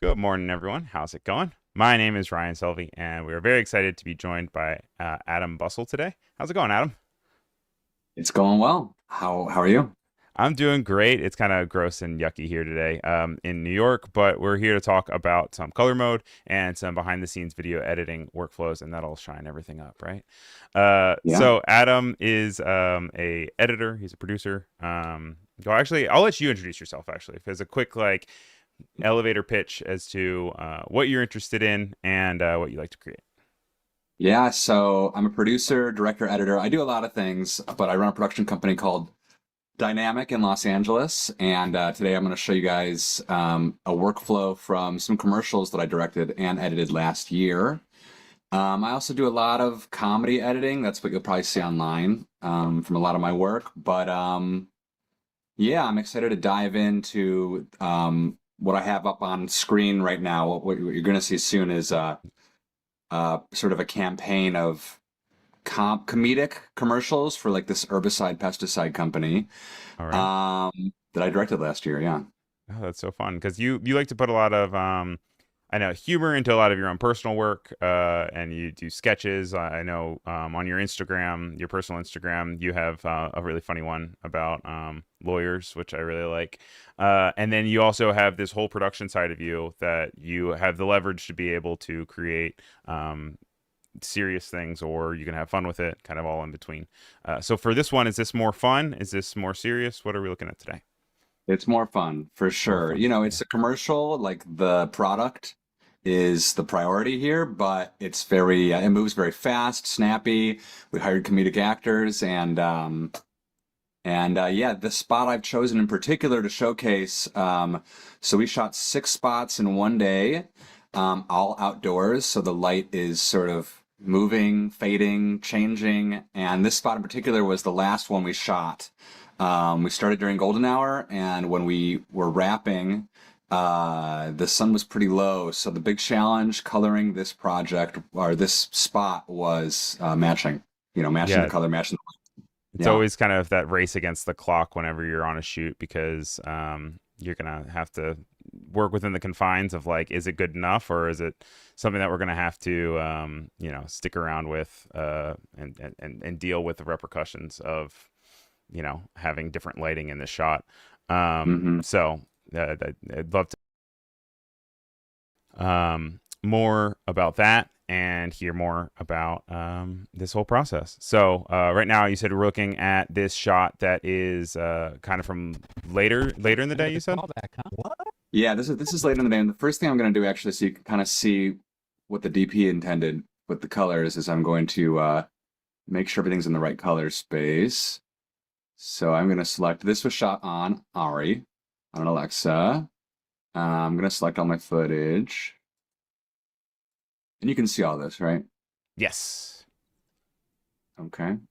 Good morning, everyone. How's it going? My name is Ryan Selvey, and we are very excited to be joined by Adam Bussell today. How's it going, Adam? It's going well. How are you? I'm doing great. It's kind of gross and yucky here today in New York, but we're here to talk about some color mode and some behind the scenes video editing workflows, and that'll shine everything up, right? Yeah. So Adam is a editor. He's a producer. Well, actually, I'll let you introduce yourself. Actually, as a quick elevator pitch as to what you're interested in and what you like to create. Yeah, so I'm a producer, director, editor. I do a lot of things, but I run a production company called Dynamic in Los Angeles. And today I'm going to show you guys a workflow from some commercials that I directed and edited last year. I also do a lot of comedy editing. That's what you'll probably see online from a lot of my work. But yeah, I'm excited to dive into what I have up on screen right now. What you're going to see soon is sort of a campaign of comedic commercials for like this herbicide pesticide company All right. that I directed last year. Yeah. Oh, that's so fun because you like to put a lot of I know humor into a lot of your own personal work, and you do sketches. I know on your Instagram, your personal Instagram, you have a really funny one about lawyers, which I really like. And then you also have this whole production side of you that you have the leverage to be able to create serious things, or you can have fun with it, kind of all in between. So for this one, is this more fun? Is this more serious? What are we looking at today? It's more fun for More sure. fun. Yeah. It's a commercial, like the product is the priority here, but it's very, it moves very fast, snappy. We hired comedic actors and yeah, the spot I've chosen in particular to showcase. So we shot 6 spots in one day, all outdoors. So the light is sort of moving, fading, changing. And this spot in particular was the last one we shot. We started during golden hour, and when we were wrapping, the sun was pretty low. So the big challenge coloring this project or this spot was matching. Matching the Yeah, color, matching the it's yeah. always kind of that race against the clock whenever you're on a shoot because you're gonna have to work within the confines of like, is it good enough or is it something that we're gonna have to stick around with and deal with the repercussions of having different lighting in the shot. Hmm. So I'd love to more about that and hear more about this whole process. So right now, you said we're looking at this shot that is kind of from later in the day. You said. Yeah, this is late in the day, and the first thing I'm going to do actually, so you can kind of see what the DP intended with the colors, is I'm going to make sure everything's in the right color space. So I'm going to select. This was shot on Ari on Alexa. I'm going to select all my footage, and you can see all this, right? Yes. Okay. I'm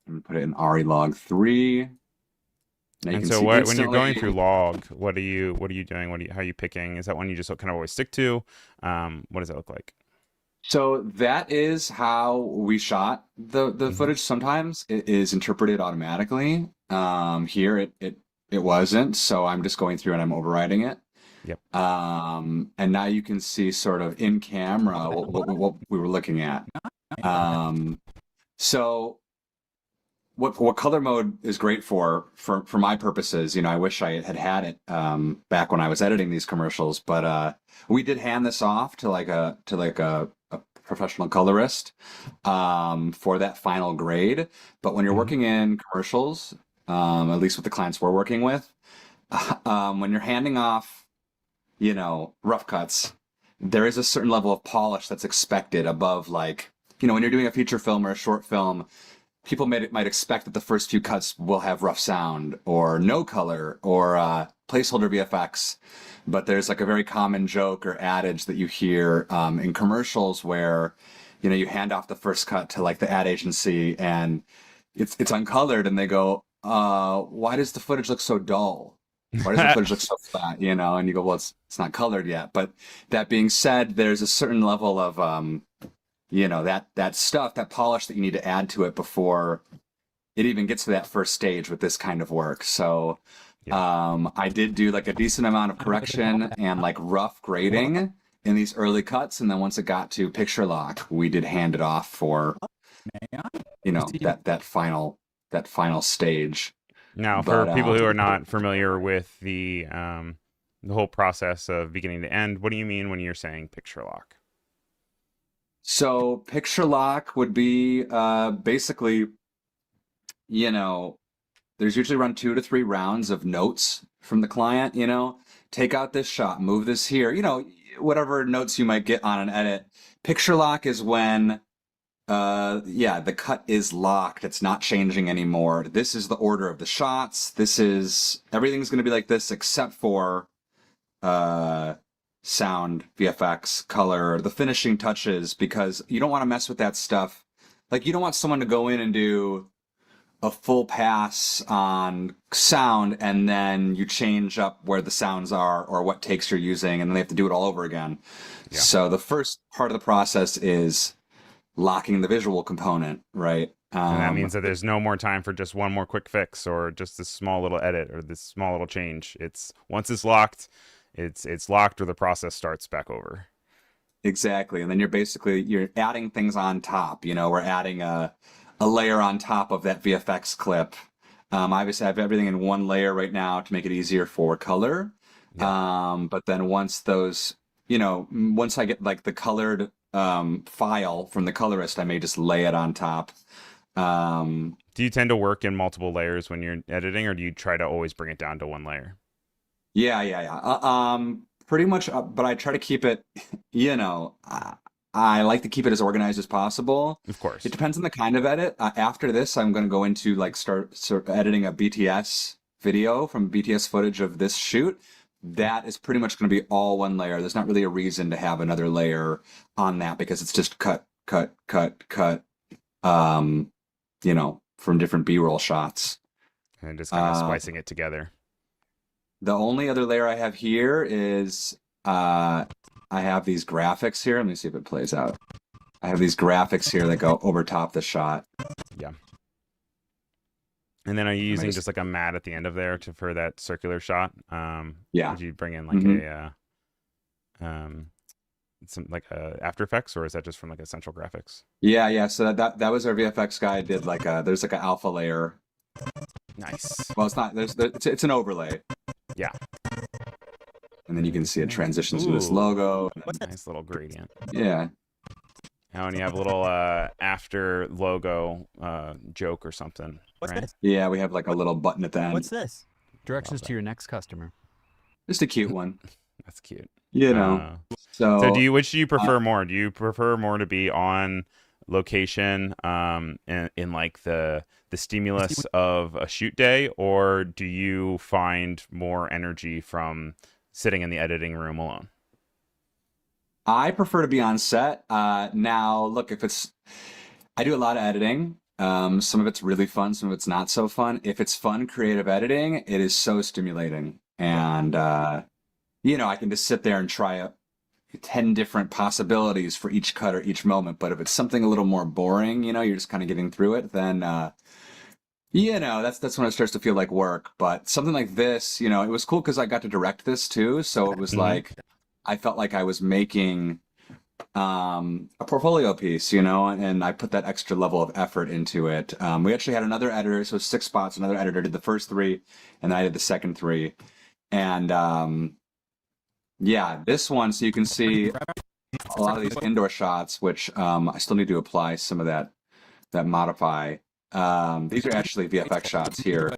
going to put it in Ari log 3. Now you And can so see when you're going instantly. through log, what are you doing? How are you picking? Is that one you just kind of always stick to? What does that look like? So that is how we shot the Hmm. footage. Sometimes it is interpreted automatically. Here it wasn't, so I'm just going through and I'm overriding it. Yep. And now you can see sort of in camera what we were looking at. Um, so what color mode is great for my purposes, I wish I had it back when I was editing these commercials, but we did hand this off to a professional colorist for that final grade. But when you're Hmm. working in commercials, at least with the clients we're working with, when you're handing off, rough cuts, there is a certain level of polish that's expected above, like, when you're doing a feature film or a short film, people might expect that the first few cuts will have rough sound or no color or placeholder VFX. But there's like a very common joke or adage that you hear in commercials where, you hand off the first cut to like the ad agency and it's uncolored and they go, why does the footage look so dull? Why does the footage look so flat? And you go, well, it's not colored yet. But that being said, there's a certain level of that stuff, that polish that you need to add to it before it even gets to that first stage with this kind of work. So Yeah. I did do like a decent amount of correction and like rough grading in these early cuts, and then once it got to picture lock, we did hand it off for that final stage. Now, for But people who are not familiar with the whole process of beginning to end, what do you mean when you're saying picture lock? so picture lock would be basically, you know, there's usually around 2 to 3 rounds of notes from the client, take out this shot, move this here, whatever notes you might get on an edit. Picture lock is when, the cut is locked. It's not changing anymore. This is the order of the shots. Everything's going to be like this except for uh, sound, VFX, color, the finishing touches, because you don't want to mess with that stuff. Like, you don't want someone to go in and do a full pass on sound and then you change up where the sounds are or what takes you're using and then they have to do it all over again. Yeah. So the first part of the process is locking the visual component, right? And that means that there's no more time for just one more quick fix or just this small little edit or this small little change. It's once it's locked, it's locked or the process starts back over. Exactly. And then you're adding things on top. We're adding a layer on top of that VFX clip. Obviously, I have everything in one layer right now to make it easier for color. Yeah. But then once I get like the colored file from the colorist, I may just lay it on top. Do you tend to work in multiple layers when you're editing, or do you try to always bring it down to one layer? Yeah. Pretty much, but I try to keep it, I like to keep it as organized as possible. Of course. It depends on the kind of edit. After this, I'm going to go into like start sort of editing a BTS video from BTS footage of this shoot. That is pretty much going to be all one layer. There's not really a reason to have another layer on that because it's just cut, um, from different B-roll shots. And just kind of splicing it together. The only other layer I have here is I have these graphics here. Let me see if it plays out. I have these graphics here that go over top the shot. Yeah. And then are you using just like a mat at the end of there for that circular shot? Yeah. Did you bring in like some like After Effects, or is that just from like Essential Graphics? Yeah. So that was our VFX guy did there's like an alpha layer. Nice. Well, it's not. It's an overlay. Yeah. And then you can see it transitions to this logo. Nice little gradient. Yeah. Now, when you have a little after logo joke or something, right? Yeah, we have like a little button at the end. What's this? Directions to your next customer. Just a cute one. That's cute. So which do you prefer more? Do you prefer more to be on location in like the stimulus of a shoot day, or do you find more energy from sitting in the editing room alone? I prefer to be on set. Now, look, I do a lot of editing. Some of it's really fun, some of it's not so fun. If it's fun, creative editing, it is so stimulating. And, I can just sit there and try 10 different possibilities for each cut or each moment. But if it's something a little more boring, you're just kind of getting through it, then, that's when it starts to feel like work. But something like this, it was cool because I got to direct this too. So it was like, I felt like I was making a portfolio piece, and I put that extra level of effort into it. We actually had another editor, so 6 spots, another editor did the first 3, and then I did the second 3. And this one, so you can see a lot of these indoor shots, which I still need to apply some of that modify. These are actually VFX shots here.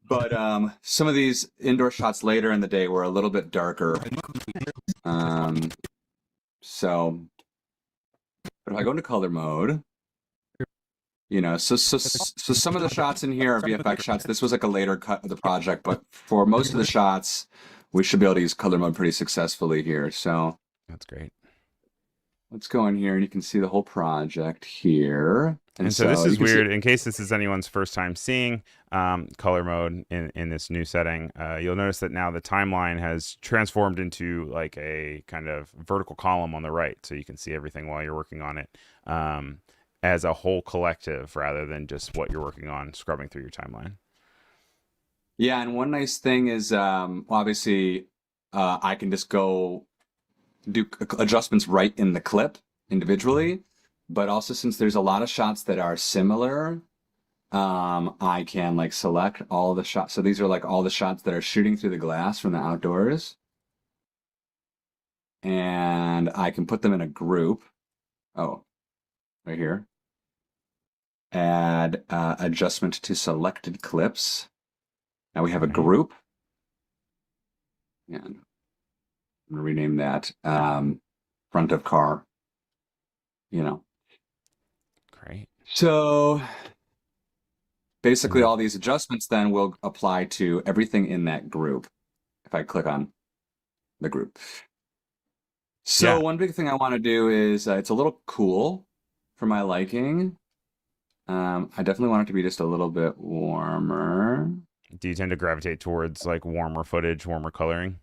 But some of these indoor shots later in the day were a little bit darker. But if I go into color mode, so some of the shots in here are VFX shots. This was like a later cut of the project, but for most of the shots, we should be able to use color mode pretty successfully here. So that's great. Let's go in here and you can see the whole project here. And so this is weird. In case this is anyone's first time seeing color mode in this new setting, you'll notice that now the timeline has transformed into like a kind of vertical column on the right. So you can see everything while you're working on it as a whole collective rather than just what you're working on scrubbing through your timeline. Yeah, and one nice thing is obviously I can just go do adjustments right in the clip Mhm. individually, but also since there's a lot of shots that are similar, I can like select all the shots. So these are like all the shots that are shooting through the glass from the outdoors, and I can put them in a group. Oh, right here. Add adjustment to selected clips. Now we have a Right. group, and I'm gonna rename that front of car. You know. Great. So And basically, then, all these adjustments then will apply to everything in that group if I click on the group. So yeah. one big thing I want to do is it's a little cool for my liking. I definitely want it to be just a little bit warmer. Do you tend to gravitate towards like warmer footage, warmer coloring?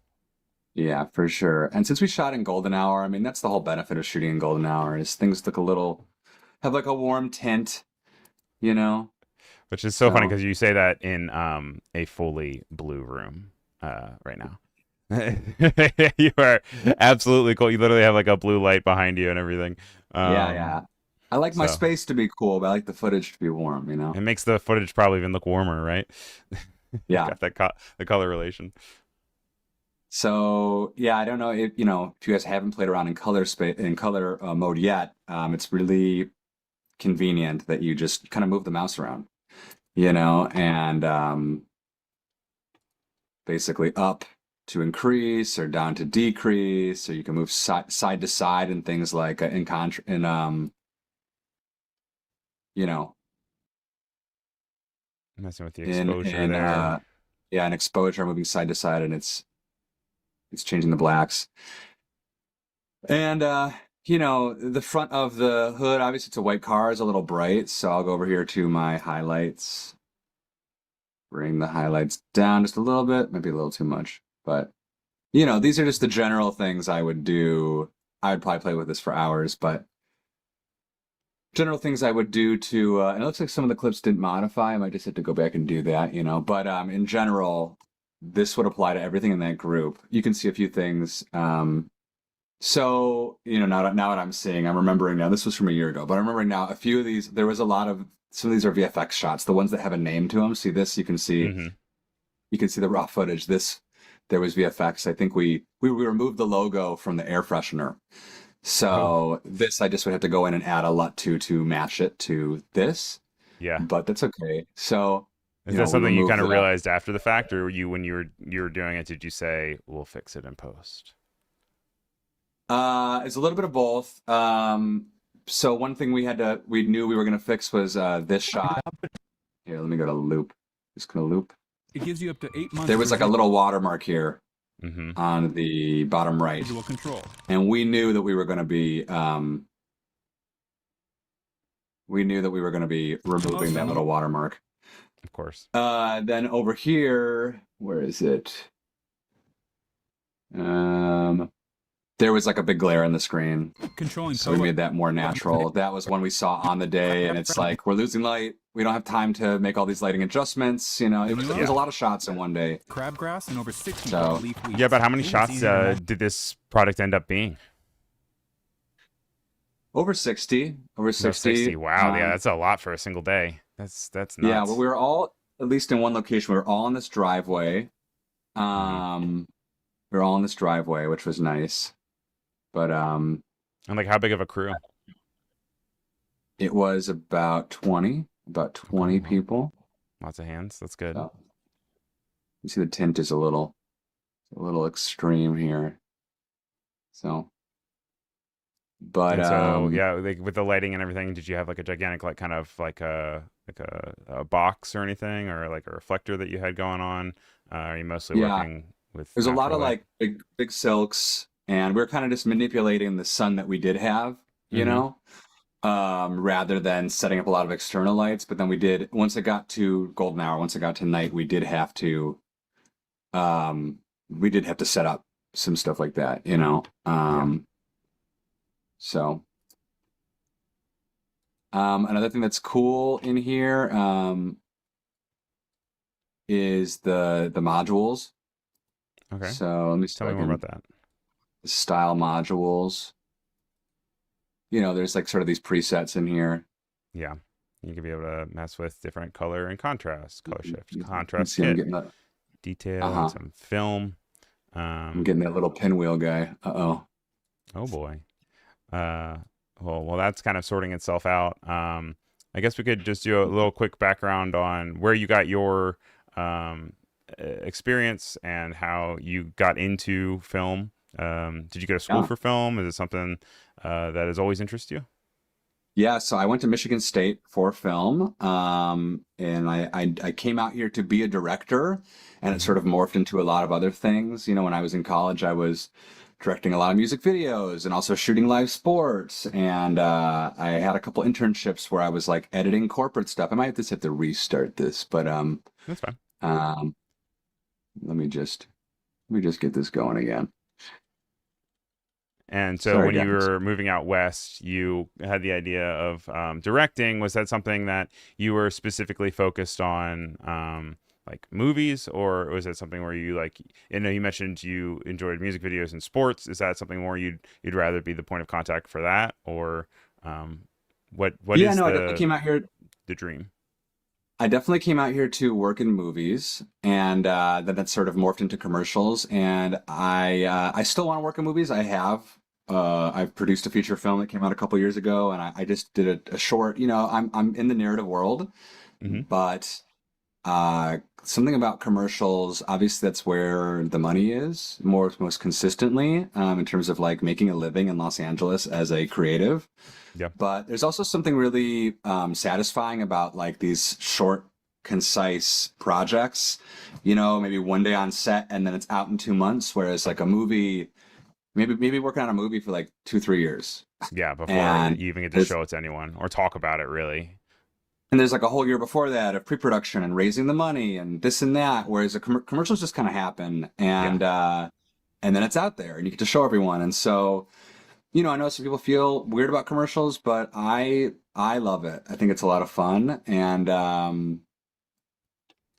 Yeah, for sure. And since we shot in golden hour, I mean that's the whole benefit of shooting in golden hour is things look a little have like a warm tint, you know. Which is so funny So because you say that in a fully blue room right now. You are absolutely cool. You literally have like a blue light behind you and everything. yeah, yeah. Um, I like my so space to be cool, but I like the footage to be warm, you know. it makes the footage probably even look warmer, right? Yeah. Got that the color relation. So yeah, I don't know if if you guys haven't played around in color space in color mode yet. It's really convenient that you just kind of move the mouse around, and basically up to increase or down to decrease, or you can move side to side and things like in contra in you know Messing with the exposure in there. yeah, an exposure moving side to side, and it's changing the blacks. And the front of the hood, obviously it's a white car, is a little bright, so I'll go over here to my highlights, bring the highlights down just a little bit, maybe a little too much, but these are just the general things I would do. I would probably play with this for hours, but general things I would do to and it looks like some of the clips didn't modify. I might just have to go back and do that. But in general, this would apply to everything in that group. You can see a few things. So, now what I'm seeing, I'm remembering now, this was from a year ago, but I'm remembering now a few of these, there was a lot of, some of these are VFX shots, the ones that have a name to them. See this, Hmm. you can see the raw footage. There was VFX. I think we removed the logo from the air freshener. Oh, So this, I just would have to go in and add a LUT to match it to this, yeah. but that's okay. So, Is that we something you remove kind of the, realized after the fact, or you when you were doing it, did you say we'll fix it in post? it's a little bit of both. So one thing we knew we were going to fix was this shot. Here, let me go to loop. Just gonna loop. It gives you up to 8 months There for was like a little watermark here Mm-hmm. on the bottom right, visual control. and we knew that we were going to be removing that little watermark. Of course. Then over here, where is it? Um, there was like a big glare on the screen, Controlling so we color. made that more natural. That was one we saw on the day, and it's like we're losing light. We don't have time to make all these lighting adjustments. It was a Yeah. lot of shots in one day. Crabgrass and over 60 So leaf weeds. Yeah, but how many It was shots easier than did this product end up being? over 60, over No, 60. 60. Wow. Yeah, that's a lot for a single day. That's Yeah, well, nuts. we were all, at least in one location, we were all in this driveway. Hmm. We were all in this driveway, which was nice. But And like, how big of a crew? it was about Okay, 20 well, people. lots of hands. That's good. So you see the tint is a little extreme here. So, but And so, yeah, like with the lighting and everything, did you have like a gigantic, like kind of like a box or anything, or like a reflector that you had going on? Are you mostly yeah, working with there's a lot natural of light? like big silks, and we're kind of just manipulating the sun that we did have, Mm-hmm. rather than setting up a lot of external lights. But then once it got to golden hour, once it got to night, um, we did have to set up some stuff like that. Yeah. So, another thing that's cool in here, is the modules. Okay. So let me see Tell if me I more can about that. style modules. There's like sort of these presets in here. Yeah. You could be able to mess with different color and contrast, color shift, You can contrast see I'm kit, getting that. detail, and Uh-huh. some film. I'm Um, getting that little pinwheel guy. Uh-oh. oh boy. Uh, well, that's kind of sorting itself out. I guess we could just do a little quick background on where you got your experience and how you got into film. Did you go to school Yeah. for film? Is it something that has always interested you? Yeah, so I went to Michigan State for film, and I came out here to be a director, and it Hmm. sort of morphed into a lot of other things. When I was in college, I was directing a lot of music videos and also shooting live sports, and I had a couple internships where I was like editing corporate stuff. I might just have to restart this, but That's fine. um, let me just get this going again. And so Sorry, when you guys. were moving out west, you had the idea of directing. Was that something that you were specifically focused on, like movies, or was it something where you like? You mentioned you enjoyed music videos and sports. Is that something more you'd rather be the point of contact for that, or what Yeah, is no, I definitely came out here. the dream? I definitely came out here to work in movies, and then that sort of morphed into commercials. And I still want to work in movies. I've produced a feature film that came out a couple years ago, and I just did a short. I'm in the narrative world, Hmm. but something about commercials. Obviously, that's where the money is most consistently, in terms of like making a living in Los Angeles as a creative. Yeah. But there's also something really satisfying about like these short, concise projects. Maybe one day on set and then it's out in 2 months. Whereas like a movie, maybe working on a movie for like 2, 3 years, Yeah, before and you even get to there's show it to anyone or talk about it, really. there's like a whole year before that of pre-production and raising the money and this and that. Whereas commercials just kind of happen, Yeah. and then it's out there and you get to show everyone. And so. I know some people feel weird about commercials, but I love it. I think it's a lot of fun, and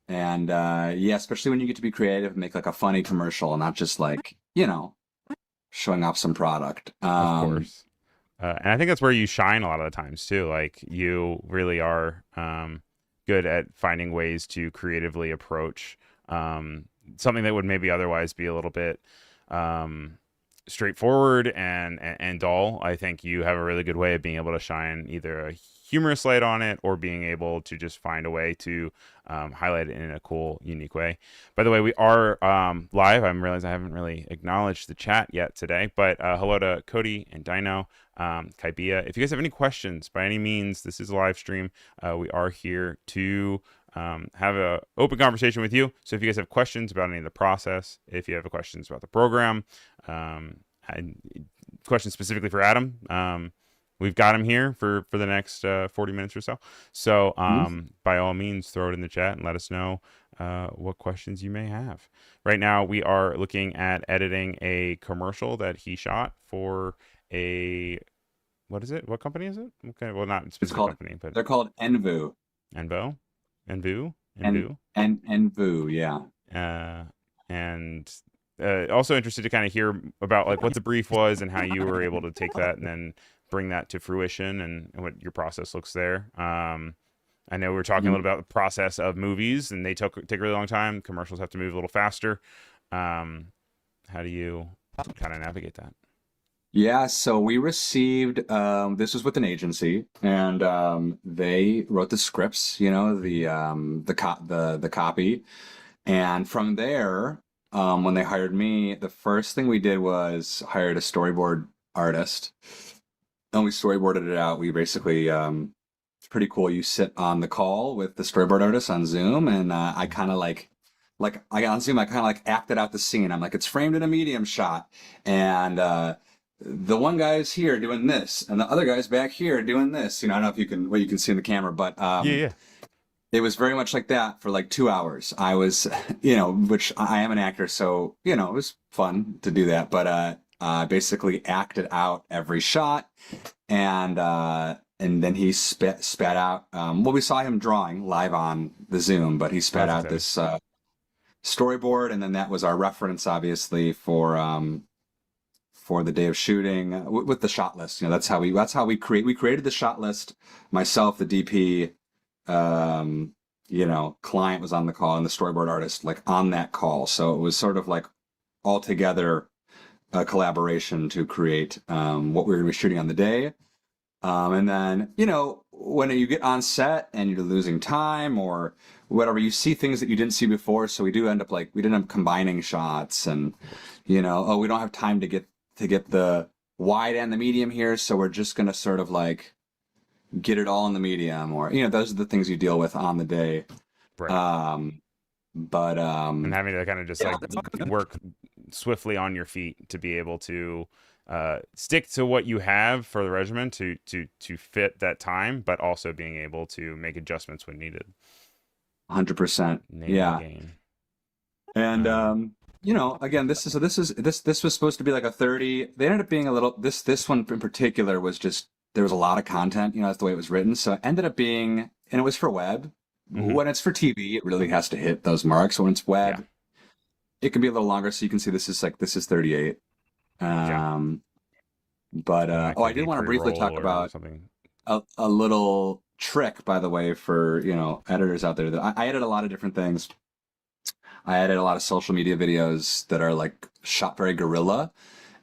yeah, especially when you get to be creative and make like a funny commercial, not just like showing off some product. Of course. And I think that's where you shine a lot of the times too. Like you really are good at finding ways to creatively approach something that would maybe otherwise be a little bit um, straightforward and dull. I think you have a really good way of being able to shine either a humorous light on it or being able to just find a way to highlight it in a cool, unique way. By the way, we are live. I'm realizing I haven't really acknowledged the chat yet today, but hello to Cody and Dino, Kaibia. If you guys have any questions, by any means, this is a live stream. We are here to have a open conversation with you. So if you guys have questions about any of the process, if you have questions about the program, and questions specifically for Adam, we've got him here for the next 40 minutes or so. So by all means, throw it in the chat and let us know what questions you may have. Right now, we are looking at editing a commercial that he shot for a, what is it? What company is it? Okay, well, not a It's specific called company, but they're called Envu Envo, Envu, and Envu. Envu, yeah. uh, and also interested to kind of hear about like what the brief was and how you were able to take that and then bring that to fruition and what your process looks there. I know we were talking a Mhm. little about the process of movies and they take a really long time. Commercials have to move a little faster. How do you kind of navigate that? Yeah, so we received this was with an agency, and they wrote the scripts, the copy, and from there, when they hired me, the first thing we did was hired a storyboard artist, and we storyboarded it out. We basically it's pretty cool. You sit on the call with the storyboard artist on Zoom, and I kind of like I on Zoom, I kind of like acted out the scene. I'm like, it's framed in a medium shot, and the one guy's here doing this, and the other guy's back here doing this. I don't know if you can what you can see in the camera, but Yeah, yeah. it was very much like that for like 2 hours. I was, which I am an actor, so it was fun to do that. But basically acted out every shot, and and then he spat out. Well, we saw him drawing live on the Zoom, but he spat That's out exciting. this storyboard, and then that was our reference, obviously, for the day of shooting with the shot list. That's how we created the shot list. Myself, the DP, client was on the call, and the storyboard artist like on that call. So it was sort of like all together a collaboration to create what we were going to be shooting on the day. And then, when you get on set and you're losing time or whatever, you see things that you didn't see before. So we didn't end up combining shots and, we don't have time to get the wide and the medium here. So we're just going to sort of like get it all in the medium, or, those are the things you deal with on the day. Right. And and having to kind of just like work swiftly on your feet to be able to stick to what you have for the regimen to fit that time, but also being able to make adjustments when needed. 100%. Name the Yeah. game. And again, this was supposed to be like a 30. They ended up being a little. This one in particular was just, there was a lot of content. That's the way it was written. So it ended up being, and it was for web. Mhm. When it's for TV, it really has to hit those marks. When it's web, Yeah. it can be a little longer. So you can see this is 38. Yeah. But That I could did be want to briefly pre-roll talk or about something. a little trick, by the way, for editors out there. That I edit a lot of different things. I edit a lot of social media videos that are like shot very guerrilla,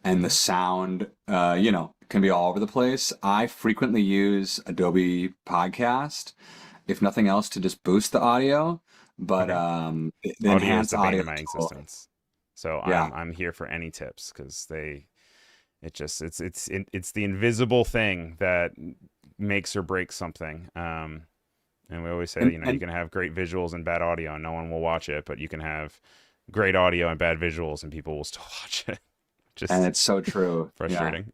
and the sound, can be all over the place. I frequently use Adobe Podcast, if nothing else, to just boost the audio. But Okay. the Audio is enhanced the bane audio of my tool, existence. So yeah, I'm here for any tips because it's the invisible thing that makes or breaks something. And we always say, and you can have great visuals and bad audio and no one will watch it, but you can have great audio and bad visuals and people will still watch it. and Just it's so true. Yeah. frustrating.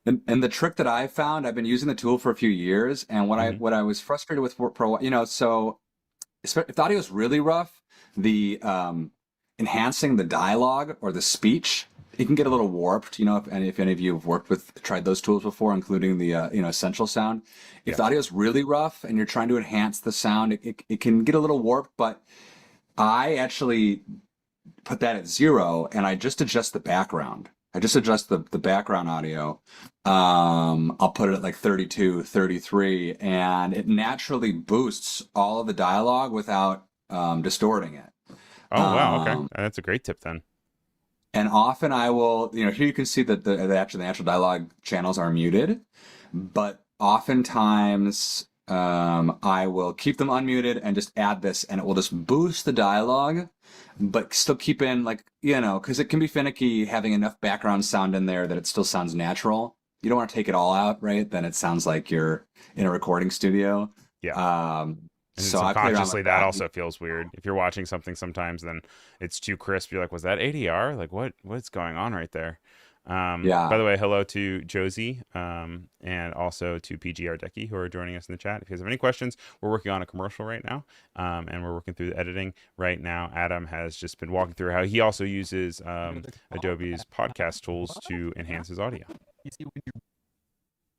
And the trick that I found, I've been using the tool for a few years, and what I Hmm. what I was frustrated with for a while, so if the audio is really rough, the enhancing the dialogue or the speech, it can get a little warped. If any of you have tried those tools before, including the Essential Sound. If Yeah. the audio is really rough and you're trying to enhance the sound, it can get a little warped. But I actually put that at 0, and I just adjust the background. I just adjust the background audio. I'll put it at like 32, 33, and it naturally boosts all of the dialogue without distorting it. Oh, wow. Okay. Um, That's a great tip then. and often I will, here you can see that the natural dialogue channels are muted, but oftentimes I will keep them unmuted and just add this, and it will just boost the dialogue, but still keep in because it can be finicky having enough background sound in there that it still sounds natural. You don't want to take it all out, right? Then it sounds like you're in a recording studio. Yeah. And So I play around subconsciously with that that. also feels weird. If you're watching something sometimes, then it's too crisp. You're like, was that ADR? Like what's going on right there? Yeah. By the way, hello to Josie, and also to PGR Decky who are joining us in the chat. If you guys have any questions, we're working on a commercial right now, and we're working through the editing right now. Adam has just been walking through how he also uses Adobe's podcast tools to enhance his audio.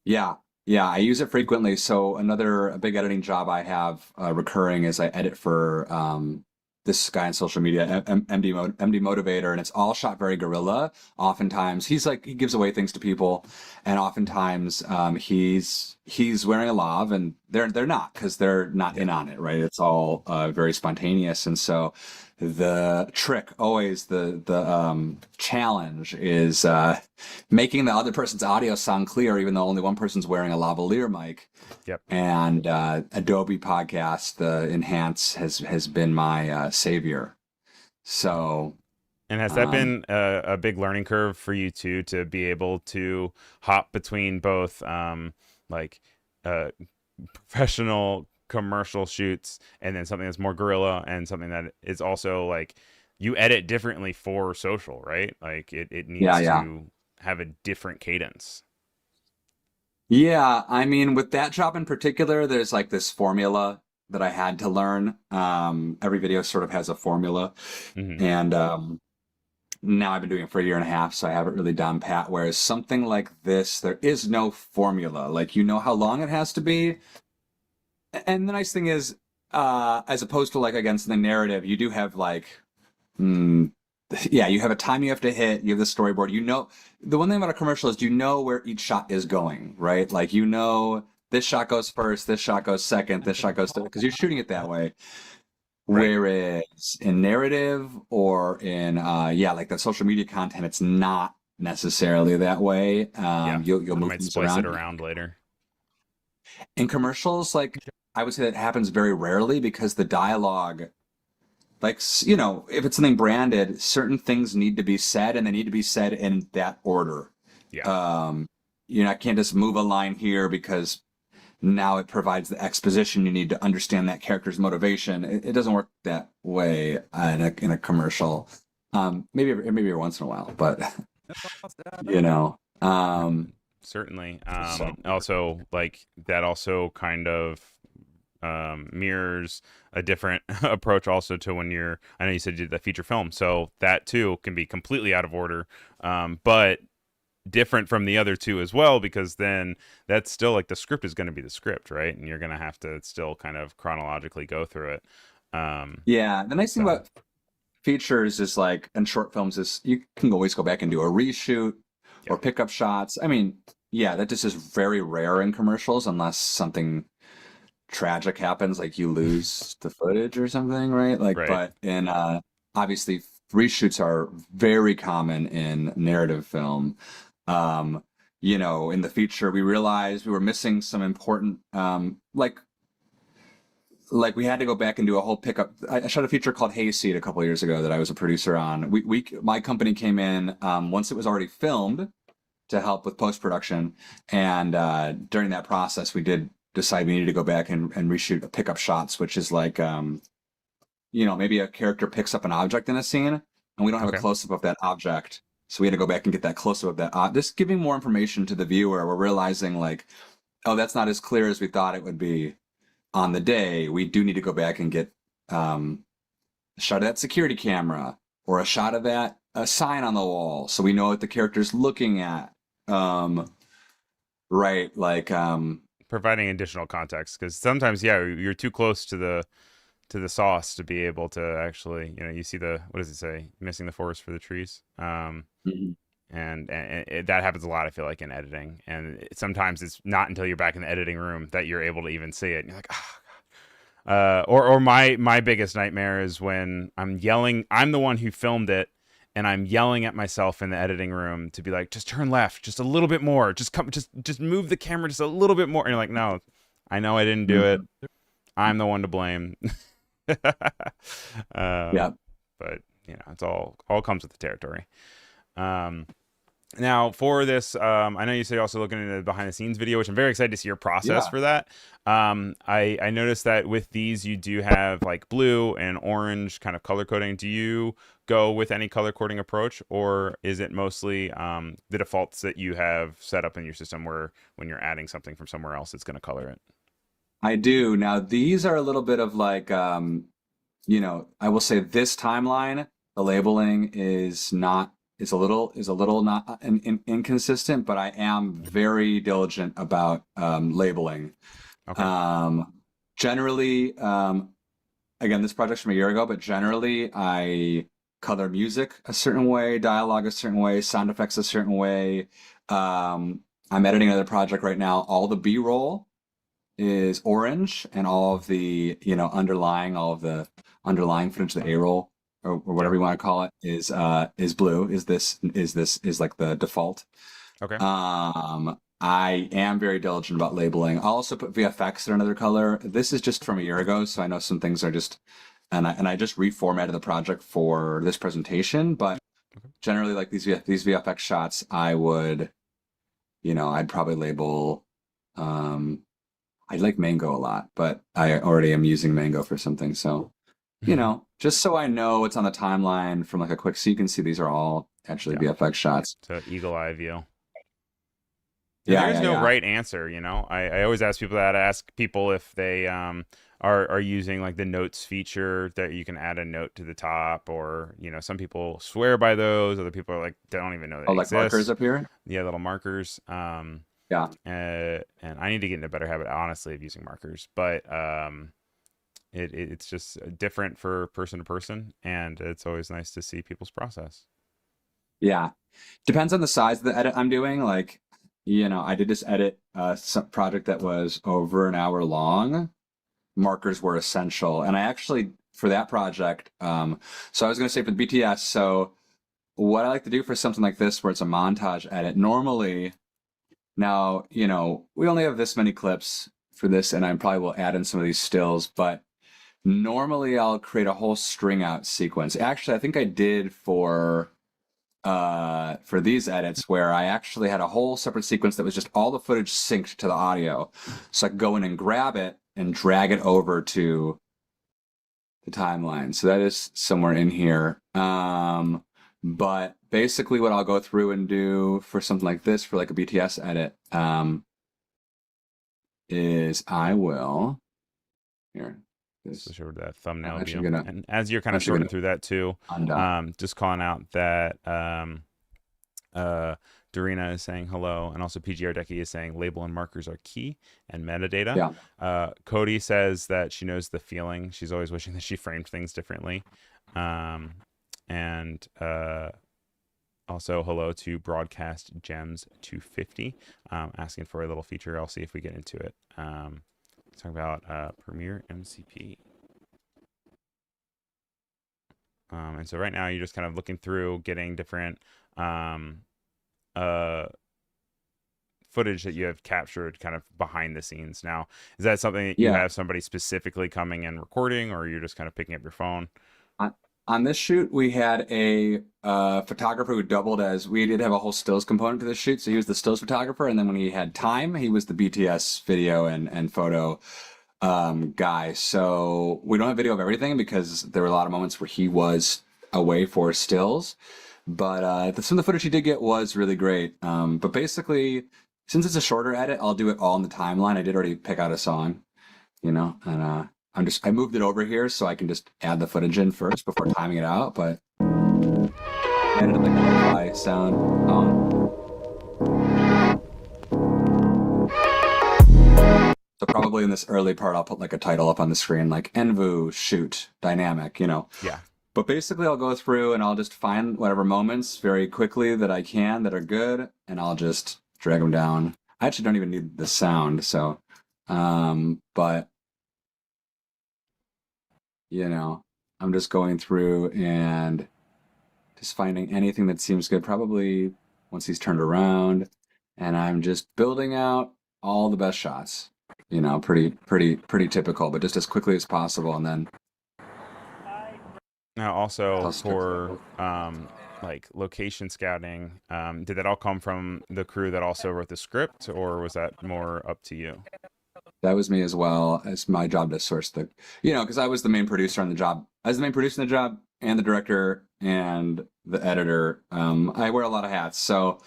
Yeah, yeah, I use it frequently. So a big editing job I have recurring is I edit for this guy on social media, MD Motivator, and it's all shot very guerrilla. Oftentimes, he gives away things to people, and oftentimes he's wearing a lav, and they're not, because they're not in on it, right? It's all very spontaneous, and so the trick, always the challenge, is making the other person's audio sound clear, even though only one person's wearing a lavalier mic. Yep. And Adobe Podcast, the Enhance, has been my savior. So, And has that been a big learning curve for you too, to be able to hop between both professional commercial shoots and then something that's more guerrilla and something that is also like you edit differently for social, right? Like it needs to have a different cadence. yeah, I mean, with that job in particular, there's like this formula that I had to learn. Every video sort of has a formula, Hmm. and now I've been doing it for a year and a half, so I have it really down pat. Whereas something like this, there is no formula. Like, you know how long it has to be. And the nice thing is, as opposed to like against the narrative, you do have like, mm, yeah, you have a time you have to hit. You have the storyboard. You know, the one thing about a commercial is you know where each shot is going, right? Like you know this shot goes first, this shot goes second, this shot goes because you're shooting it that way. Right. Whereas in narrative or in yeah, like the social media content, it's not necessarily that way. Yeah. You'll You move might things splice it around. around later. In commercials, like I would say that happens very rarely because the dialogue, like you know, if it's something branded, certain things need to be said and they need to be said in that order. Yeah. You know, I can't just move a line here because now it provides the exposition you need to understand that character's motivation. It doesn't work that way in a commercial. Maybe every once in a while, but you know, Certainly. so Also, like that also kind of mirrors a different approach also to when you're. I know you said you did that feature film, so that too can be completely out of order, but different from the other two as well, because then that's still like the script is going to be the script, right? And you're going to have to still kind of chronologically go through it. yeah, the nice thing So about features is like and short films is you can always go back and do a reshoot yeah, or pick up shots. I mean, yeah, that just is very rare in commercials unless something tragic happens, like you lose the footage or something, right? Like, right. but in obviously reshoots are very common in narrative film. Um, you know, in the feature, we realized we were missing some important, like we had to go back and do a whole pickup. I shot a feature called Hayseed a couple of years ago that I was a producer on. My company came in once it was already filmed to help with post production, and during that process, we did decide we needed to go back and reshoot pickup shots, which is like you know, maybe a character picks up an object in a scene, and we don't have a Okay. close up of that object, so we had to go back and get that close up of that. Just giving more information to the viewer. We're realizing like, oh, that's not as clear as we thought it would be on the day. We do need to go back and get a shot of that security camera or a shot of that a sign on the wall, so we know what the character's looking at. Right, like Providing additional context, because sometimes, yeah, you're too close to the sauce to be able to actually, you see the, what does it say? Missing the forest for the trees. mhm. And that happens a lot, I feel like, in editing. And sometimes it's not until you're back in the editing room that you're able to even see it. And you're like, oh. Or my biggest nightmare is when I'm yelling. I'm the one who filmed it, and I'm yelling at myself in the editing room to be like, just turn left, just a little bit more, just move the camera just a little bit more. And you're like, no, I know I didn't do it. Mhm. I'm the one to blame. Yeah. But it's all comes with the territory. Um, Now, for this, I know you said you're also looking into the behind the scenes video, which I'm very excited to see your process Yeah. for that. I noticed that with these, you do have like blue and orange kind of color coding. Do you go with any color coding approach, or is it mostly the defaults that you have set up in your system where when you're adding something from somewhere else, it's going to color it? I do. Now these are a little bit of like you know, I will say this timeline, the labeling is a little not inconsistent, but I am very diligent about labeling. Okay. Um, generally, again, this project's from a year ago, but generally I color music a certain way, dialogue a certain way, sound effects a certain way. I'm editing another project right now. All the B-roll is orange, and all of the all of the underlying footage, the A-roll or Yep. whatever you want to call it, is blue. Is like the default. Okay. I am very diligent about labeling. I'll also put VFX in another color. This is just from a year ago, so I know some things are just, and I just reformatted the project for this presentation. But Okay. generally, like these VFX shots, I would, I'd probably label. I like Mango a lot, but I already am using Mango for something. So, just so I know it's on the timeline from like a quick, so you can see these are all actually Yeah. VFX shots. So eagle eye view. And Yeah, there is yeah, no yeah. right answer. I always ask people that. I ask people if they are using like the notes feature that you can add a note to the top, or some people swear by those, other people are like they don't even know Oh, they like markers exist. up here. Yeah, little markers. Yeah. And I need to get into a better habit, honestly, of using markers, but it's just different for person to person, and it's always nice to see people's process. Yeah. Depends on the size of the edit I'm doing. Like, I did this edit some project that was over an hour long. Markers were essential. And I actually, for that project, so I was going to say for the BTS, so what I like to do for something like this, where it's a montage edit, normally, now, we only have this many clips for this, and I probably will add in some of these stills, but normally I'll create a whole string out sequence. Actually, I think I did for these edits where I actually had a whole separate sequence that was just all the footage synced to the audio. So I could go in and grab it and drag it over to the timeline. So that is somewhere in here. But basically what I'll go through and do for something like this, for like a BTS edit, is I will, here, Switch over to that thumbnail I'm actually view. gonna, And as you're kind I'm of actually sorting gonna through that too, undone. just calling out that Dorina is saying hello, and also PGR Decky is saying label and markers are key and metadata. Yeah. Cody says that she knows the feeling. She's always wishing that she framed things differently. And also hello to Broadcast Gems 250, asking for a little feature. I'll see if we get into it. Talk about Premiere MCP. And so right now you're just kind of looking through, getting different footage that you have captured kind of behind the scenes. Now, is that something that you Yeah. have somebody specifically coming and recording, or you're just kind of picking up your phone? On this shoot, we had a photographer who doubled as, we did have a whole stills component to this shoot. So he was the stills photographer. And then when he had time, he was the BTS video and photo guy. So we don't have video of everything because there were a lot of moments where he was away for stills. But some of the footage he did get was really great. But basically, since it's a shorter edit, I'll do it all in the timeline. I did already pick out a song, and I moved it over here so I can just add the footage in first before timing it out. But I added like a lo-fi sound. So probably in this early part, I'll put like a title up on the screen, like Envu shoot dynamic, Yeah. But basically, I'll go through and I'll just find whatever moments very quickly that I can that are good, and I'll just drag them down. I actually don't even need the sound, so, but I'm just going through and just finding anything that seems good. Probably once he's turned around, and I'm just building out all the best shots. Pretty typical, but just as quickly as possible, and then Now, also I'll start. for like location scouting, did that all come from the crew that also wrote the script, or was that more up to you? That was me as well. It's my job to source because I was the main producer on the job. I was the main producer on the job and the director and the editor. I wear a lot of hats. So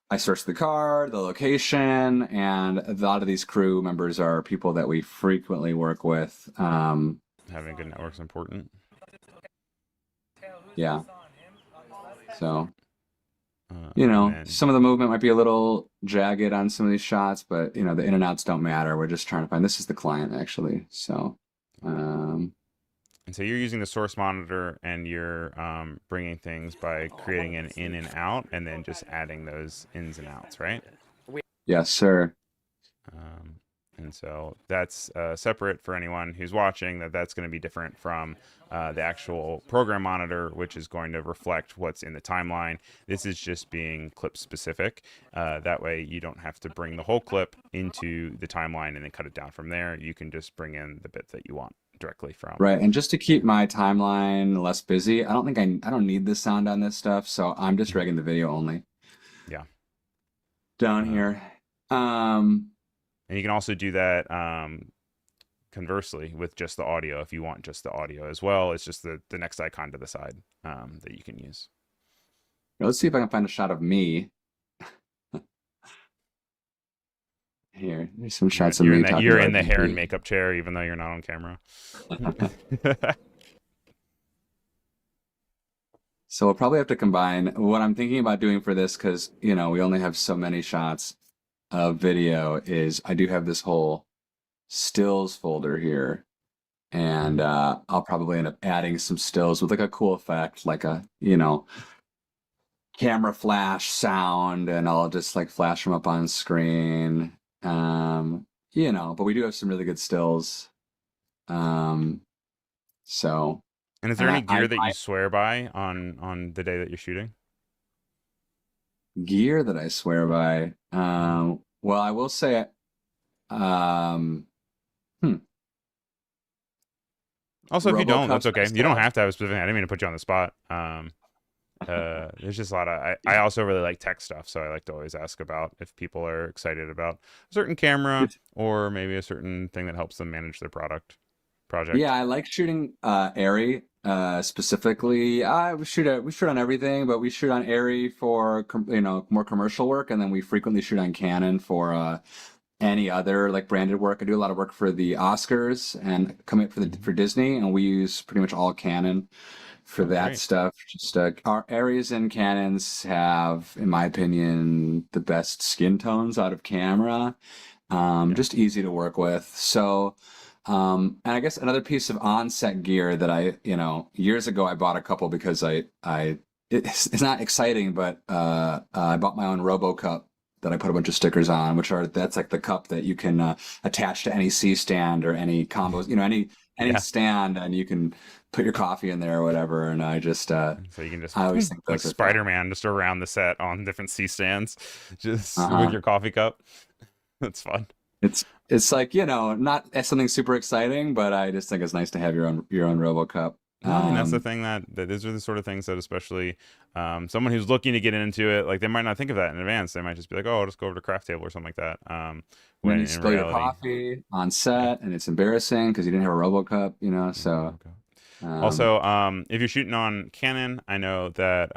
I source the car, the location, and a lot of these crew members are people that we frequently work with. Having a good network is important. Yeah. So, Then, some of the movement might be a little jagged on some of these shots, but the in and outs don't matter. We're just trying to find, this is the client actually. So, and so you're using the source monitor, and you're bringing things by creating an in and out, and then just adding those ins and outs, right? yes, sir. And so that's separate for anyone who's watching, that's going to be different from the actual program monitor, which is going to reflect what's in the timeline. This is just being clip specific. That way you don't have to bring the whole clip into the timeline and then cut it down from there. You can just bring in the bit that you want directly from. Right, and just to keep my timeline less busy, I don't need the sound on this stuff, so I'm just dragging the video only. Yeah. Down here. And you can also do that conversely with just the audio if you want just the audio as well. It's just the next icon to the side that you can use. Let's see if I can find a shot of me. Here, there's some You're, shots of you're me in the talking you're to in the hair and RGB. makeup chair, even though you're not on camera. So we'll probably have to combine what I'm thinking about doing for this, because we only have so many shots of video. Is I do have this whole stills folder here, and I'll probably end up adding some stills with like a cool effect, like a camera flash sound, and I'll just like flash them up on screen. But we do have some really good stills. Um, so, And is there and any gear that you I swear by on the day that you're shooting? gear that I swear by. Well, I will say, um, hmm, Also, if you don't, that's RoboCup's okay. nice You to don't have. have to have a specific. I didn't mean to put you on the spot. There's just a lot of. I also really like tech stuff, so I like to always ask about if people are excited about a certain camera or maybe a certain thing that helps them manage their project. Yeah, I like shooting Airy specifically. We shoot on everything, but we shoot on Airy for more commercial work, and then we frequently shoot on Canon for any other like branded work. I do a lot of work for the Oscars and coming up for Disney, and we use pretty much all Canon for Oh, that great. stuff. Just our Aries and Canons have, in my opinion, the best skin tones out of camera. Yeah. Just easy to work with. So, and I guess another piece of on-set gear that years ago I bought a couple because it's not exciting, but I bought my own RoboCup that I put a bunch of stickers on, that's like the cup that you can attach to any C stand or any combos, any Yeah. stand, and you can put your coffee in there or whatever. And So you can just I always think like those are fun. Spider-Man just around the set on different C stands, just with Uh-huh. your coffee cup. That's fun. It's like, not as something super exciting, but I just think it's nice to have your own RoboCup. No, I mean that's the Um, thing that these are the sort of things that especially someone who's looking to get into it, like they might not think of that in advance. They might just be like, "Oh, I'll just go over to craft table or something like that." and then When you in spill your reality, coffee on yeah, set, and it's embarrassing because you didn't have a RoboCup, yeah, so okay. um, Also, if you're shooting on Canon, I know that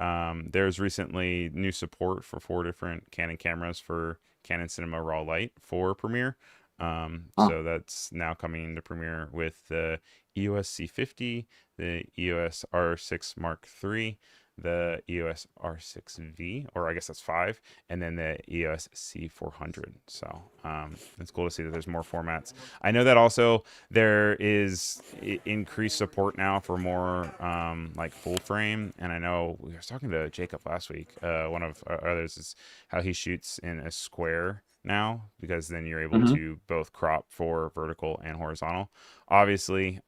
there's recently new support for 4 different Canon cameras for Canon Cinema Raw Light for Premiere. huh. So that's now coming into Premiere with the EOS C50, the EOS R6 Mark III, the EOS R6V, or I guess that's 5, and then the EOS C400. So it's cool to see that there's more formats. I know that also there is increased support now for more like full frame, and I know we were talking to Jacob last week. One of our others is how he shoots in a square now, because then you're able Hmm. to both crop for vertical and horizontal. Obviously,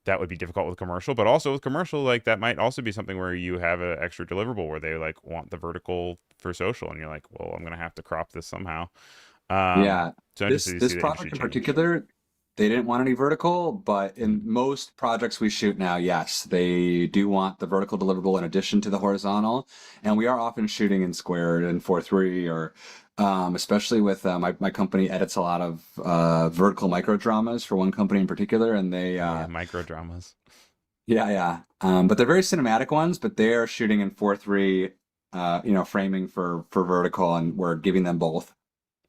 that would be difficult with commercial, but also with commercial, like that might also be something where you have an extra deliverable where they like want the vertical for social, and you're like, well, I'm gonna have to crop this somehow. Yeah, So this interested to this see the industry project in change. particular, they didn't want any vertical, but in Mhm. most projects we shoot now, yes, they do want the vertical deliverable in addition to the horizontal, and we are often shooting in square and 4:3, or especially with my company edits a lot of vertical micro dramas for one company in particular, and they Oh yeah, micro dramas. yeah, yeah. But they're very cinematic ones, but they are shooting in 4:3, framing for vertical, and we're giving them both.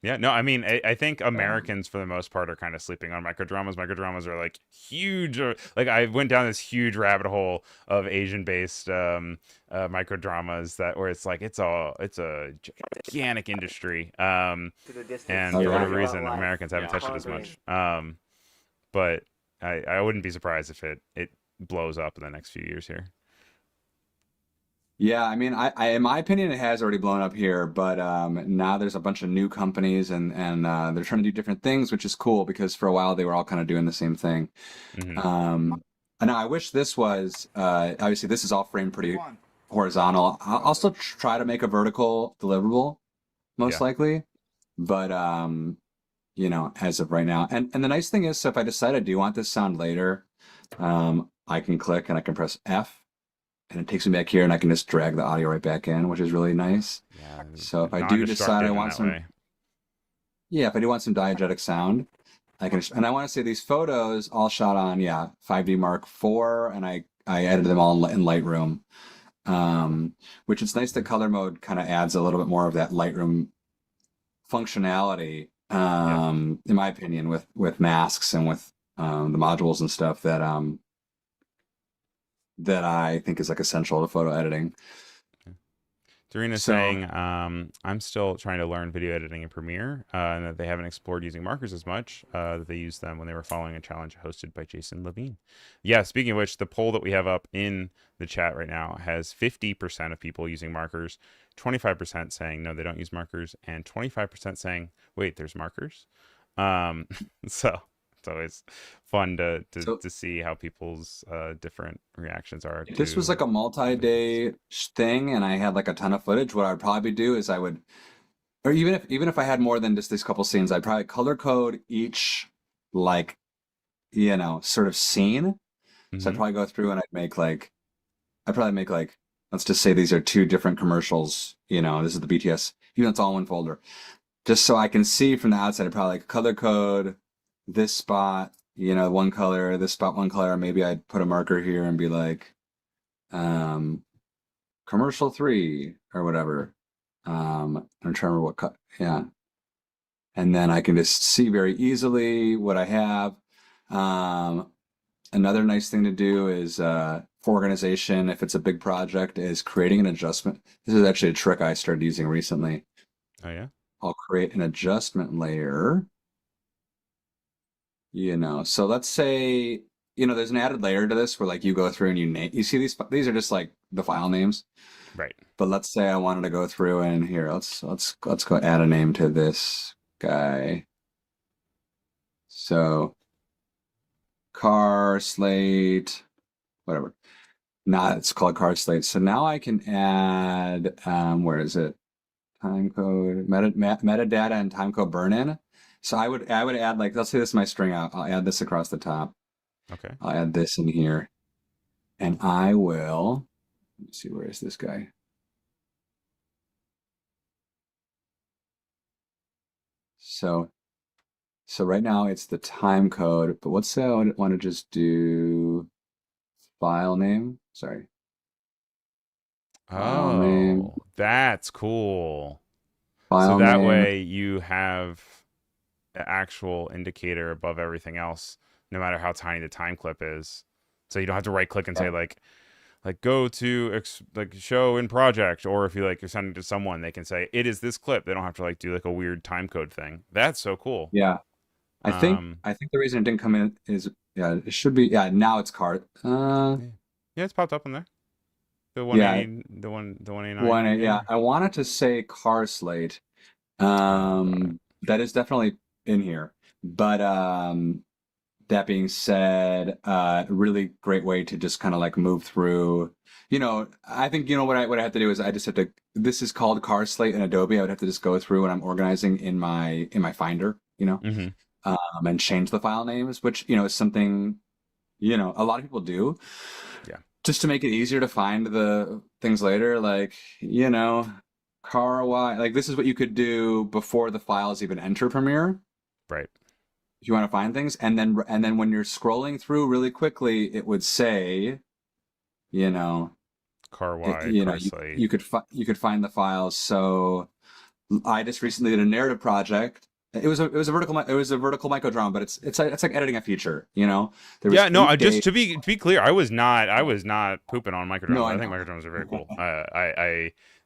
Yeah, no, I mean, I think Um, Americans for the most part are kind of sleeping on microdramas. Microdramas are like huge. Like I went down this huge rabbit hole of Asian-based microdramas that where it's like it's a gigantic industry. And oh for yeah. whatever reason, Americans haven't touched it as much. But I wouldn't be surprised if it blows up in the next few years here. Yeah, I mean, in my opinion, it has already blown up here, but now there's a bunch of new companies, and they're trying to do different things, which is cool because for a while they were all kind of doing the same thing. Hmm. And now I wish this was obviously this is all framed pretty horizontal. I'll still try to make a vertical deliverable, most Yeah. likely, but as of right now. And the nice thing is, so if I decide I do want this sound later, I can click and I can press F, and it takes me back here, and I can just drag the audio right back in, which is really nice. Yeah. So if I do decide I Non-destructive in want that some, way. yeah, if I do want some diegetic sound, and I want to say these photos all shot on, yeah, 5D Mark IV, and I edited them all in Lightroom, which it's nice that color mode kind of adds a little bit more of that Lightroom functionality, Yeah. in my opinion, with masks and with the modules and stuff that I think is like essential to photo editing. Serena's So saying, I'm still trying to learn video editing in Premiere, and that they haven't explored using markers as much, that they used them when they were following a challenge hosted by Jason Levine. Yeah, speaking of which, the poll that we have up in the chat right now has 50% of people using markers, 25% saying no, they don't use markers, and 25% saying, wait, there's markers? Um, so it's always fun so to see how people's different reactions are if this was to like a methods. multi-day thing and I had like a ton of footage, what I'd probably do is I would, or even if I had more than just these couple scenes, I'd probably color code each like, sort of scene. So I'd Hmm. probably go through and I'd probably make like, let's just say these are two different commercials. This is the BTS, even though it's all in one folder. Just so I can see from the outside, I'd probably like color code this spot, one color, this spot, one color. Maybe I'd put a marker here and be like, um, commercial 3 or whatever. I'm trying to remember what cut. Yeah. And then I can just see very easily what I have. Um, Another nice thing to do is for organization, if it's a big project, is creating an adjustment. This is actually a trick I started using recently. Oh yeah. I'll create an adjustment layer, So let's say, there's an added layer to this where like you go through and you see these are just like the file names. Right. But let's say I wanted to go through and here, let's go add a name to this guy. So car slate, whatever. Not it's called car slate. So now I can add where is it? Time code, metadata and time code burn in. So I would add like let's say this is my string out. I'll add this across the top. Okay. I'll add this in here. And I will let me see where is this guy? So So right now it's the time code, but let's say I want to just do file name. Sorry, file name, Oh, that's cool. So file that name. way you have an actual indicator above everything else, no matter how tiny the time clip is. So you don't have to right click and say Yeah, like go to like show in project, or if you like you're sending it to someone, they can say it is this clip. They don't have to like do like a weird time code thing. That's so cool. yeah. I think Um, I think the reason it didn't come in is yeah, it should be yeah. Now it's card. yeah, yeah, it's popped up on there. The Yeah, 180, the 189 one yeah. name. I wanted to say car slate. Oh, got it. That is definitely in here, but that being said, really great way to just kind of like move through. I think what I have to do is I just have to. This is called car slate in Adobe. I would have to just go through when I'm organizing in my Finder, Mm-hmm. and change the file names, which is something a lot of people do Yeah. just to make it easier to find the things later. Like car y. Like this is what you could do before the files even enter Premiere Right. if you want to find things, and then when you're scrolling through really quickly, it would say, you know, Car it, Y, you know, car you slate. you could you could find the files. So I just recently did a narrative project. It was a vertical microdrama, but it's like editing a feature. There was Yeah, no, 8 days. just to be clear, I was not pooping on No, microdramas. I I think know. microdramas are very cool.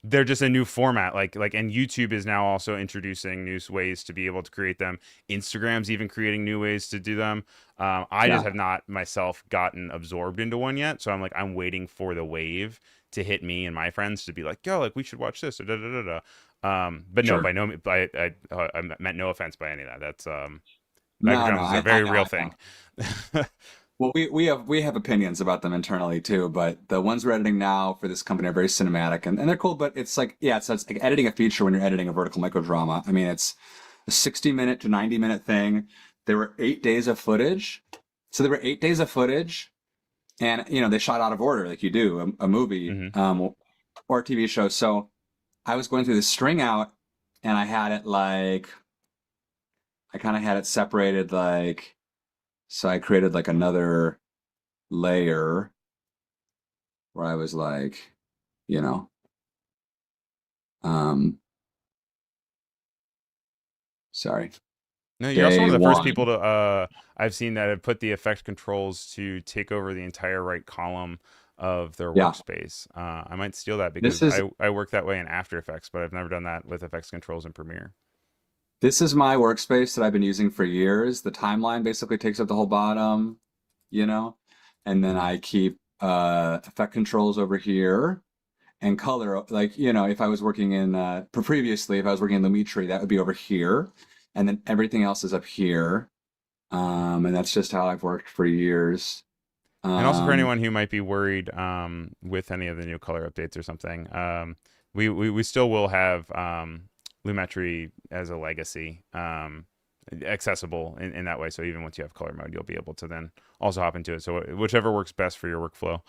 They're just a new format. And YouTube is now also introducing new ways to be able to create them. Instagram's even creating new ways to do them. I just Yeah, have not myself gotten absorbed into one yet. So I'm waiting for the wave to hit me and my friends to be like, yo, like we should watch this or da da da da. But no, sure. by no, I meant no offense by any of that. That's No, no, microdramas is a I very know, real I know. thing. Well, we have opinions about them internally too, but the ones we're editing now for this company are very cinematic and they're cool. But it's like yeah, it's like editing a feature when you're editing a vertical microdrama. I mean, it's a 60-minute to 90-minute thing. There were 8 days of footage, so there were 8 days of footage, and they shot out of order like you do a movie Hmm. or a TV show. So I was going through the string out, and I had it like I kind of had it separated like so I created like another layer where I was like, you know, um, Sorry. No, you're also Day one of the first one. people to I've seen that have put the effect controls to take over the entire right column of their Yeah. workspace. I might steal that This because is I work that way in After Effects, but I've never done that with effects controls in Premiere. this is my workspace that I've been using for years. The timeline basically takes up the whole bottom, you know, and then Mhm. I keep effect controls over here and color. Like, you know, if I was working in previously, if I was working in Lumetri, that would be over here, and then everything else is up here. And that's just how I've worked for years. And also for Um, anyone who might be worried with any of the new color updates or something, we still will have Lumetri as a legacy accessible in that way. So even once you have color mode, you'll be able to then also hop into it. So whichever works best for your workflow,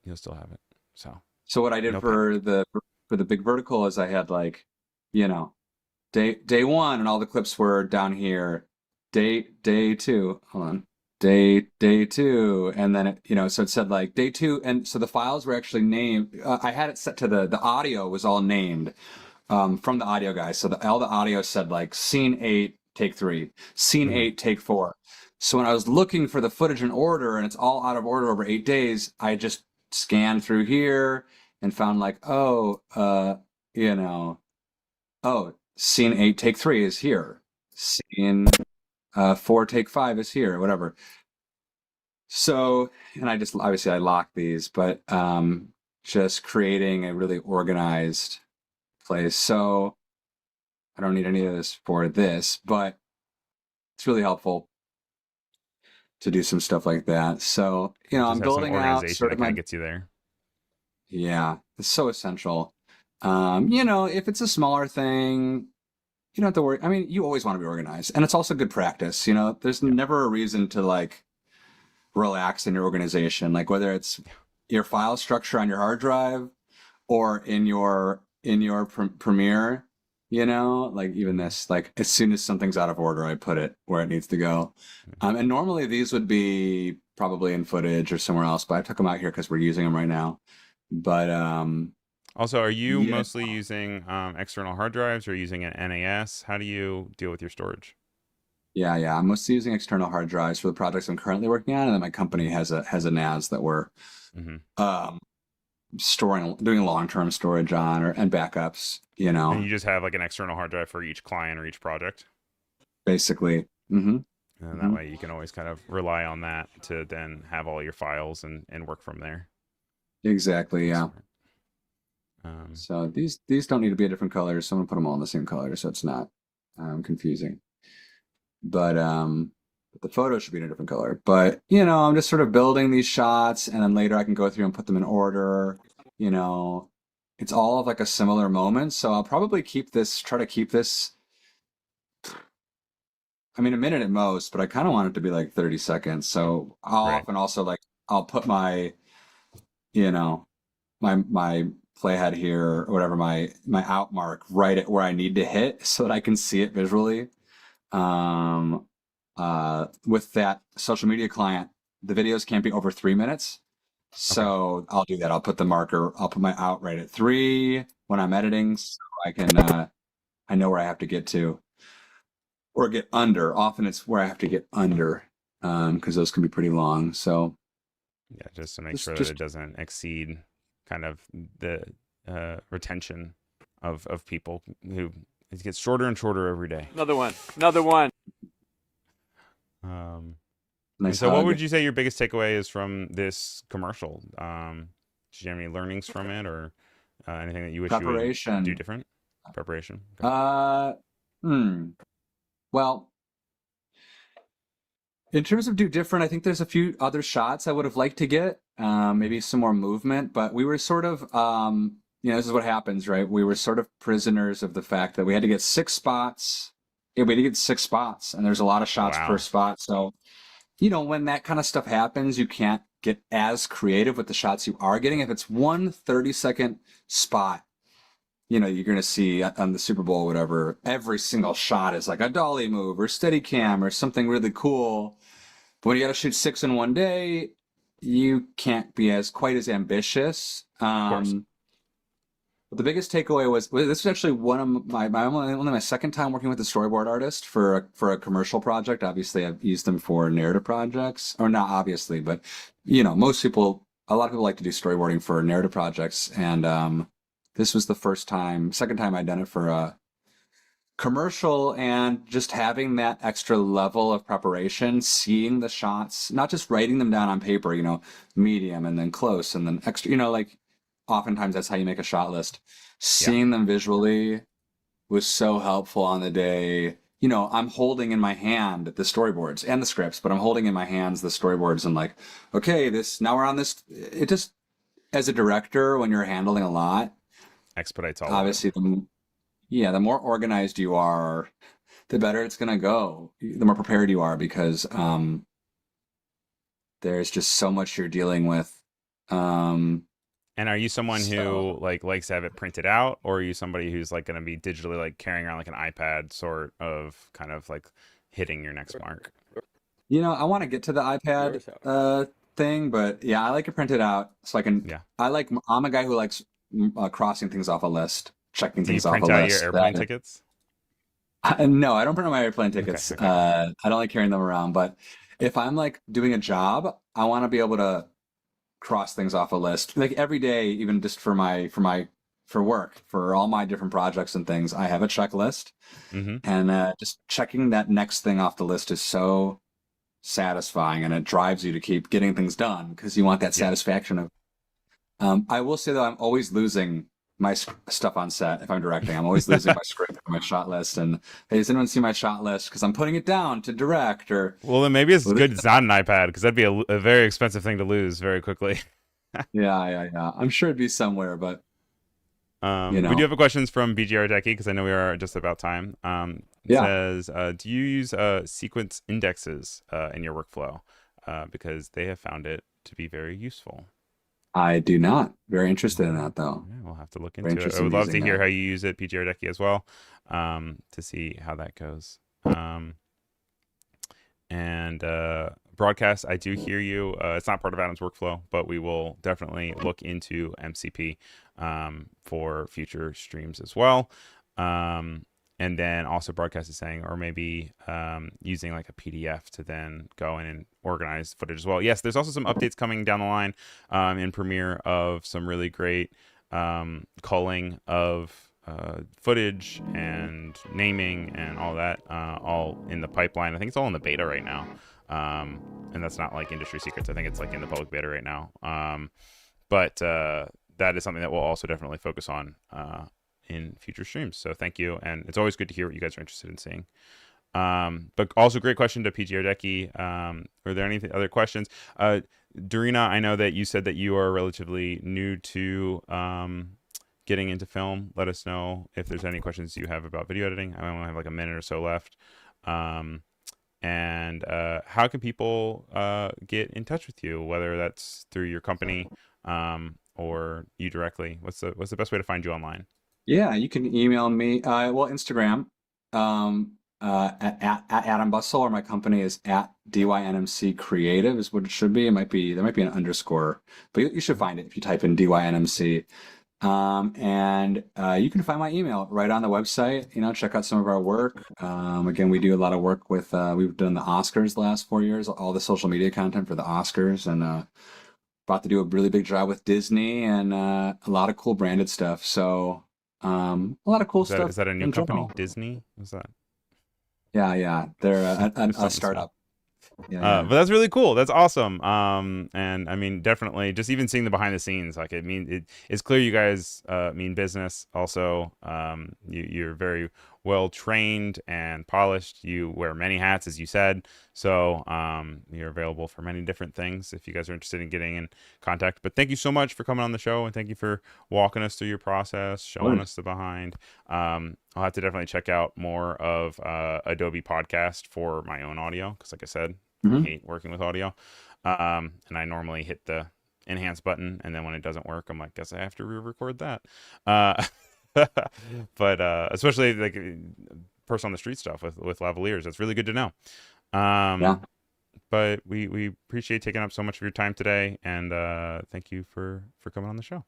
you'll still have it. So so what I did no panic. for the big vertical is I had like, you know, day one, and all the clips were down here. Day two, hold on. Day two, and then it, you know, so it said like day two, and so the files were actually named. I had it set to the audio was all named from the audio guy. So all the audio said like scene 8, take 3, scene Hmm. 8, take 4. So when I was looking for the footage in order, and it's all out of order over 8 days, I just scanned through here and found like, oh, you know, oh, scene 8, take 3 is here. Scene 4, take 5 is here, whatever. So, and I just obviously I locked these, but just creating a really organized place. So I don't need any of this for this, but it's really helpful to do some stuff like that. So, you know, Just I'm have some building out organization sort that of kind my, of gets you there. yeah, it's so essential. You know, if it's a smaller thing, you don't have to worry. I mean, you always want to be organized, and it's also good practice. You know, there's Yeah. never a reason to like relax in your organization, like whether it's your file structure on your hard drive or in your Premiere, you know, like even Hmm. this, like as soon as something's out of order, I put it where it needs to go. And normally these would be probably in footage or somewhere else, but I took them out here because we're using them right now. But Also, are you yeah, mostly using external hard drives or using an NAS? How do you deal with your storage? yeah, I'm mostly using external hard drives for the projects I'm currently working on, and then my company has a NAS that we're Hmm. um, storing, doing long-term storage on, or and backups. You And know, you just have like an external hard drive for each client or each project? basically. Hmm. And that Hmm. way you can always kind of rely on that to then have all your files and work from there. Exactly. That's Yeah. smart. Um, So these don't need to be a different color. So I'm gonna put them all in the same color, so it's not confusing. But the photo should be in a different color. But you know, I'm just sort of building these shots, and then later I can go through and put them in order. You know, it's all of like a similar moment. So I'll probably keep this, try to keep this. I mean, a minute at most, but I kind of want it to be like 30 seconds. So I'll right. often also like I'll put my, you know, my playhead here or whatever, my out mark right at where I need to hit so that I can see it visually. Um, with that social media client, the videos can't be over 3 minutes. Okay. So I'll do that. I'll put the marker, I'll put my out right at 3 when I'm editing so I can I know where I have to get to or get under. Often it's where I have to get under because those can be pretty long. So Yeah, just to make just sure that it just doesn't exceed kind of the retention of people who it gets shorter and shorter every day. Another one. Another one. Um, and nice so, what hug. would you say your biggest takeaway is from this commercial? Did you have any learnings from it, or anything that you wish you would do Preparation. different? Preparation. Okay. Uh, hmm. Well, in terms of do different, I think there's a few other shots I would have liked to get, maybe some more movement, but we were sort of, you know, this is what happens, right? We were sort of prisoners of the fact that we had to get 6 spots. Yeah, we had to get 6 spots, and there's a lot of shots per Wow. spot. So, you know, when that kind of stuff happens, you can't get as creative with the shots you are getting. If it's one 30-second spot, you know, you're going to see on the Super Bowl, or whatever, every single shot is like a dolly move or steady cam or something really cool. But when you got to shoot 6 in one day, you can't be as quite as ambitious. Of course. But the biggest takeaway was this was actually one of only my second time working with a storyboard artist for a commercial project. Obviously, I've used them for narrative projects, or not obviously, but most people, a lot of people like to do storyboarding for narrative projects, and this was the second time I'd done it for a commercial, and just having that extra level of preparation, seeing the shots, not just writing them down on paper, medium and then close and then extra, like oftentimes that's how you make a shot list. Yeah. Seeing them visually was so helpful on the day. I'm holding in my hand the storyboards and the scripts, but I'm holding in my hands the storyboards and like, okay, now we're on this. It just, as a director, when you're handling a lot, Expedites all of it. obviously the more organized you are, the better it's going to go, the more prepared you are, because there's just so much you're dealing with. And are you someone who likes to have it printed out, or are you somebody who's like going to be digitally like carrying around like an iPad, sort of kind of like hitting your next mark? I want to get to the iPad thing, but yeah, I like it printed out so I can. Yeah. I'm a guy who likes crossing things off a list, checking Do you things off a print out list. your airplane tickets? No, I don't print out my airplane tickets. Okay. I don't like carrying them around, but if I'm like doing a job, I want to be able to cross things off a list like every day, even just for work, for all my different projects and things. I have a checklist, Mm-hmm. and just checking that next thing off the list is so satisfying, and it drives you to keep getting things done because you want that satisfaction of. I will say though, I'm always losing my stuff on set if I'm directing. I'm always losing my script or my shot list, and hey, does anyone see my shot list? Because I'm putting it down to direct. Or Well, then maybe it's good it's not an iPad, because that'd be a very expensive thing to lose very quickly. yeah. I'm sure it'd be somewhere, but We do have a questions from BGR Decky, because I know we are just about time. It says, do you use sequence indexes in your workflow? Because they have found it to be very useful. I do not. Very interested in that, though. Yeah, we'll have to look into it. I would love to hear that. how you use it, PGR Decky, as well, to see how that goes. And broadcast, I do hear you. It's not part of Adam's workflow, but we will definitely look into MCP for future streams as well. And then also broadcast is saying, or maybe using like a PDF to then go in and organize footage as well. Yes, there's also some updates coming down the line in Premiere of some really great culling of footage and naming and all that, all in the pipeline. I think it's all in the beta right now. And that's not like industry secrets. I think it's like in the public beta right now. But that is something that we'll also definitely focus on in future streams. So thank you. And it's always good to hear what you guys are interested in seeing. But also great question to PGR Decky. Were there any other questions? Dorina, I know that you said that you are relatively new to getting into film. Let us know if there's any questions you have about video editing. I only have like a minute or so left. And how can people get in touch with you, whether that's through your company or you directly? What's the best way to find you online? Yeah, you can email me. Instagram at Adam Bussell, or my company is at DYNMC Creative is what it should be. There might be an underscore, but you should find it if you type in DYNMC. And you can find my email right on the website. Check out some of our work. Again, we do a lot of work with. We've done the Oscars the last 4 years, all the social media content for the Oscars, and about to do a really big job with Disney and a lot of cool branded stuff. So. A lot of cool stuff. Is that a new company? Disney? What's that? Yeah. They're a startup. But that's really cool. That's awesome. And I mean, definitely, just even seeing the behind the scenes, like it's clear you guys mean business. Also, you're very well trained and polished. You wear many hats, as you said. So you're available for many different things if you guys are interested in getting in contact. But thank you so much for coming on the show, and thank you for walking us through your process, showing us the behind. I'll have to definitely check out more of Adobe Podcast for my own audio, because like I said, I hate working with audio. And I normally hit the enhance button, and then when it doesn't work, I'm like, guess I have to re-record that. But especially like person on the street stuff with lavaliers, that's really good to know. But we appreciate taking up so much of your time today, and thank you for coming on the show.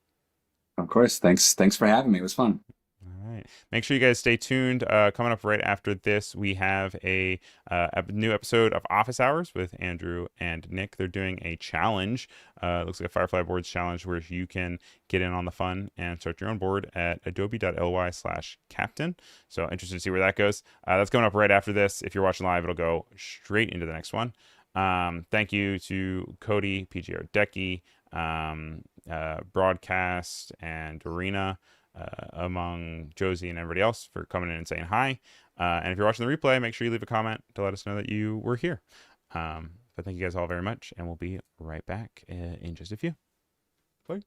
Of course. Thanks for having me. It was fun. All right. Make sure you guys stay tuned. Coming up right after this, we have a new episode of Office Hours with Andrew and Nick. They're doing a challenge. It looks like a Firefly Boards challenge where you can get in on the fun and start your own board at adobe.ly/captain. So interested to see where that goes. That's coming up right after this. If you're watching live, it'll go straight into the next one. Thank you to Cody, PGR Decky, Broadcast, and Dorina. Among Josie and everybody else for coming in and saying hi. And if you're watching the replay, make sure you leave a comment to let us know that you were here. But thank you guys all very much, and we'll be right back in just a few. Bye.